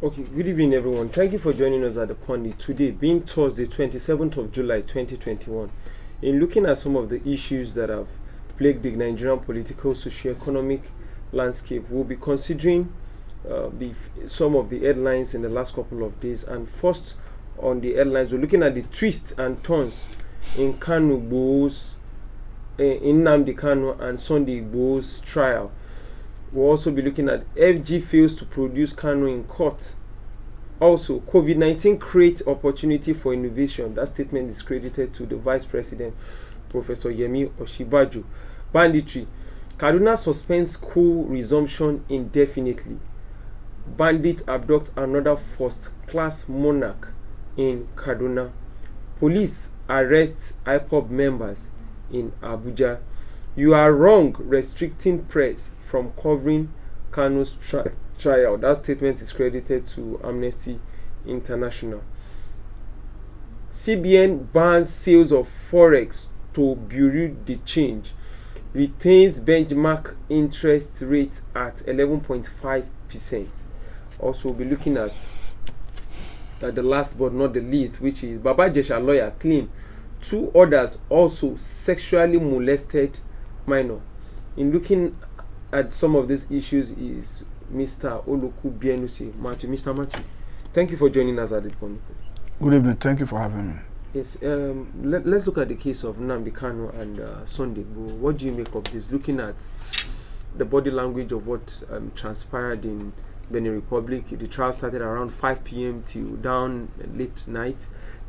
Okay, good evening, everyone. Thank you for joining us at the Pundit today, being Thursday, 27th of July, 2021. In looking at some of the issues that have plagued the Nigerian political, socio-economic landscape, we'll be considering some of the headlines in the last couple of days. And first, on the headlines, we're looking at the twists and turns in Igboho'S, in Nnamdi Kanu and Sunday Igboho'S trial. We'll also be looking at FG fails to produce Kanu in court. Also, COVID-19 creates opportunity for innovation. That statement is credited to the Vice President, Professor Yemi Osinbajo. Banditry. Kaduna suspends school resumption indefinitely. Bandits abduct another first-class monarch in Kaduna. Police arrests IPOB members in Abuja. You are wrong restricting press from covering Kanu's trial. That statement is credited to Amnesty International. CBN bans sales of Forex to bureau de change. Retains benchmark interest rate at 11.5%. Also, we'll be looking at the last but not the least, which is Baba Jesha lawyer claim 2 others also sexually molested minor. In looking at some of these issues is Mr. Oloku Bienusi Matthew. Mr. Matthew, thank you for joining us at the point. Good evening. Thank you for having me. Yes. Let's look at the case of Nnamdi Kanu and Sunday Igboho. What do you make of this? Looking at the body language of what transpired in Benin Republic, the trial started around 5 p.m. till down late night,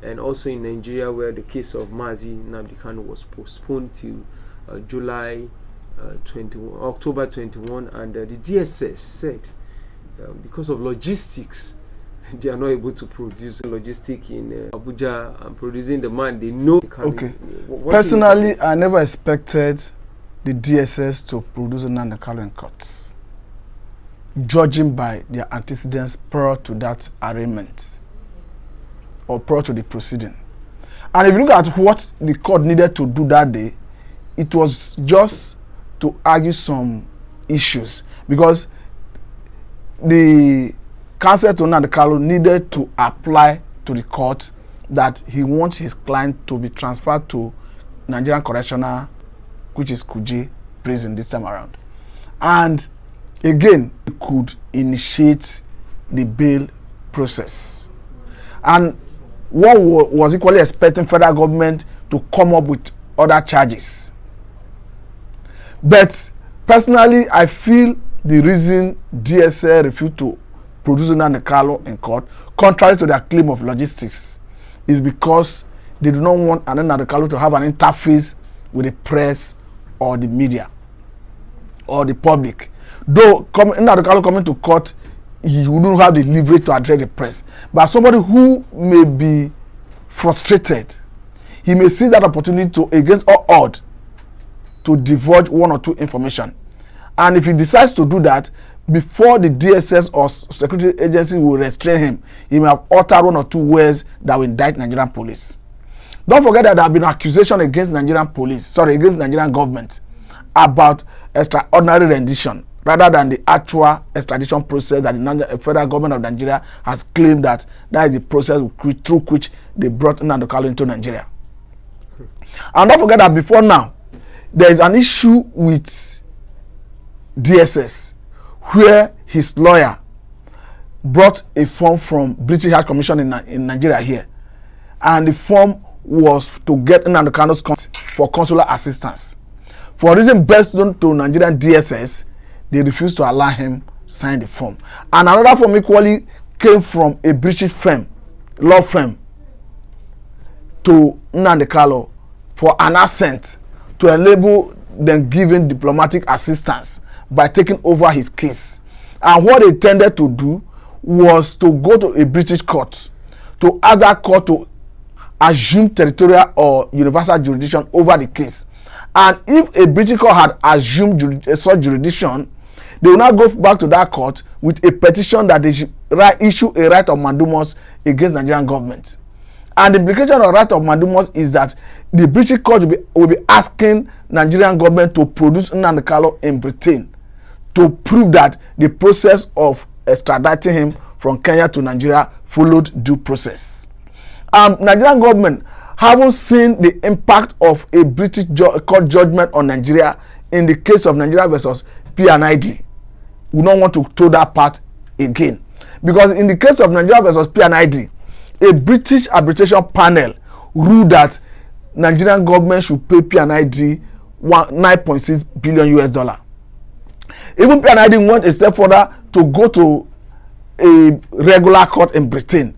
and also in Nigeria, where the case of Mazi Nnamdi Kanu was postponed till October 21, and the DSS said because of logistics they are not able to produce logistic in Abuja and producing the man they know. Okay. Personally, I never expected the DSS to produce Nnamdi Kanu in court, judging by their antecedents prior to that arraignment or prior to the proceeding. And if you look at what the court needed to do that day, it was just to argue some issues, because the counsel to Nnamdi Kanu needed to apply to the court that he wants his client to be transferred to Nigerian Correctional, which is Kuje prison this time around. And again, he could initiate the bail process. And one was equally expecting federal government to come up with other charges. But personally, I feel the reason DSA refused to produce Nnamdi Kanu in court, contrary to their claim of logistics, is because they do not want Nnamdi Kanu to have an interface with the press or the media or the public. Though Nnamdi Kanu coming to court, he wouldn't have the leverage to address the press. But somebody who may be frustrated, he may see that opportunity to, against all odds, to divulge 1 or 2 information. And if he decides to do that, before the DSS or security agency will restrain him, he may have uttered 1 or 2 words that will indict Nigerian police. Don't forget that there have been accusations against against Nigerian government about extraordinary rendition, rather than the actual extradition process that the federal government of Nigeria has claimed that is the process through which they brought Nnamdi Kanu into Nigeria. And don't forget that before now, there is an issue with DSS where his lawyer brought a form from British High Commission in Nigeria here, and the form was to get Nnamdi Kanu's for consular assistance. For reason best known to Nigerian DSS, they refused to allow him sign the form. And another form equally came from a British firm, law firm, to Nnamdi Kanu for an assent to enable them giving diplomatic assistance by taking over his case. And what they intended to do was to go to a British court to ask that court to assume territorial or universal jurisdiction over the case. And if a British court had assumed such jurisdiction, they will now go back to that court with a petition that they should issue a right of mandamus against Nigerian government. And the implication of right of mandamus is that the British court will be asking Nigerian government to produce Nnamdi Kanu in Britain to prove that the process of extraditing him from Kenya to Nigeria followed due process. Nigerian government haven't seen the impact of a British court judgment on Nigeria in the case of Nigeria versus P&ID. We don't want to throw that part again, because in the case of Nigeria versus P&ID, a British arbitration panel ruled that Nigerian government should pay P&ID $9.6 billion US. Even P&ID went a step further to go to a regular court in Britain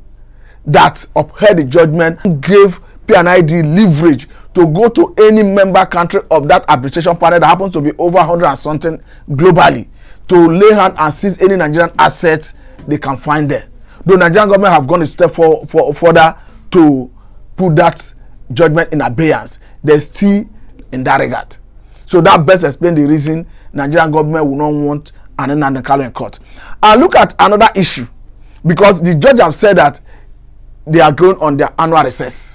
that upheld the judgment, gave P&ID leverage to go to any member country of that arbitration panel that happens to be over 100 and something globally, to lay hand and seize any Nigerian assets they can find there. Though Nigerian government have gone a step further to put that judgment in abeyance, they're still in that regard. So that best explains the reason Nigerian government will not want an Nnamdi Kanu in court. And look at another issue, because the judge have said that they are going on their annual recess.